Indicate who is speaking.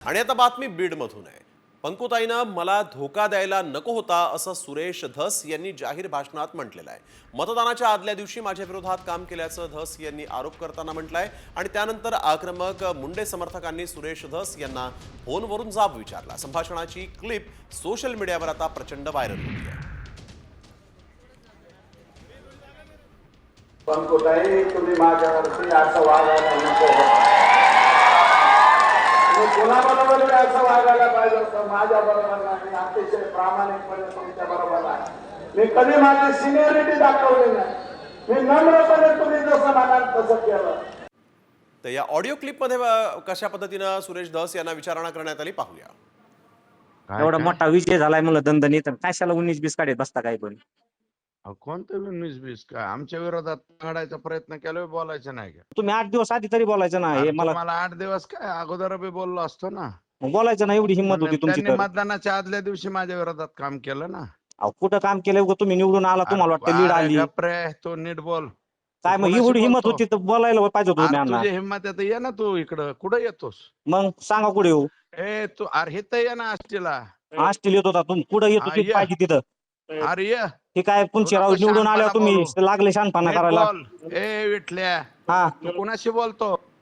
Speaker 1: आणि आता बातमी बीडमधून आहे. पंकुताईनं मला धोका द्यायला नको होता असं सुरेश धस यांनी जाहीर भाषणात म्हटलेलं आहे. मतदानाच्या आदल्या दिवशी माझ्या विरोधात काम केल्याचं धस यांनी आरोप करताना म्हटलंय. आणि त्यानंतर आक्रमक मुंडे समर्थकांनी सुरेश धस यांना फोनवरून जाब विचारला. संभाषणाची क्लिप सोशल मीडियावर आता प्रचंड व्हायरल होती आहे.
Speaker 2: पंकुताई, तुम्ही माझ्यावरती असं वागायला नको होतं. कोणाबरोबर असं वागायला पाहिजे होतं, माझ्या बरोबर नाही. अतिशय प्रामाणिकपणे तुमच्या बरोबर आहे. मी कधी माझी सिनियरिटी दाखवली नाही. मी नम्रपणे तुम्ही जसं म्हणाल तसं केलं.
Speaker 1: तर या ऑडिओ क्लिपमध्ये कशा पद्धतीनं सुरेश धस यांना विचारणा करण्यात आली पाहूया.
Speaker 3: एवढा मोठा विषय झालाय म्हणलं दणदणीत, कशाला 19-20 काढत बसता काय पण.
Speaker 4: कोणतं 19-20 काय आमच्या विरोधात काढायचा प्रयत्न केला, बोलायचं नाही का?
Speaker 3: तुम्ही 8 दिवस आधी तरी बोलायचं ना. हे मला
Speaker 4: 8 दिवस काय अगोदर बी बोललो असतो ना.
Speaker 3: बोलायचं ना, एवढी हिंमत होती तुमची
Speaker 4: त्यांनी
Speaker 3: तर.
Speaker 4: मतदानाच्या आदल्या दिवशी माझ्या विरोधात काम केलं ना.
Speaker 3: अहो, कुठं काम केलं उगा तुम्ही निवडून आला, तुम्हाला वाटतं लीड आली
Speaker 4: गप्रे, तो नीट बोल.
Speaker 3: काय? मग
Speaker 4: कोणाशी
Speaker 3: एवढी हिंमत
Speaker 4: बोलतो?
Speaker 3: होती तर बोलायला पाहिजे होतं तुम्ही.
Speaker 4: तुझी हिंमत आहे तर ये ना तू इकडं. कुठं येतोस?
Speaker 3: मग सांगा कुठे येऊ.
Speaker 4: तू अरे हे तर ये ना आष्टीला.
Speaker 3: आष्टील येत होता तुम्ही, कुठं येतो ते
Speaker 4: ये.
Speaker 3: पाहिजे तिथं.
Speaker 4: अरे ये.
Speaker 3: हे काय पुंचीराव
Speaker 4: नको
Speaker 3: निवडून आल्यावर तुम्ही
Speaker 4: शहाणपणा
Speaker 3: लागले शानपणा
Speaker 4: नीट
Speaker 3: करायला.
Speaker 4: बोल. विठल्या,
Speaker 3: हा,
Speaker 4: तू कुणाशी बोलतो?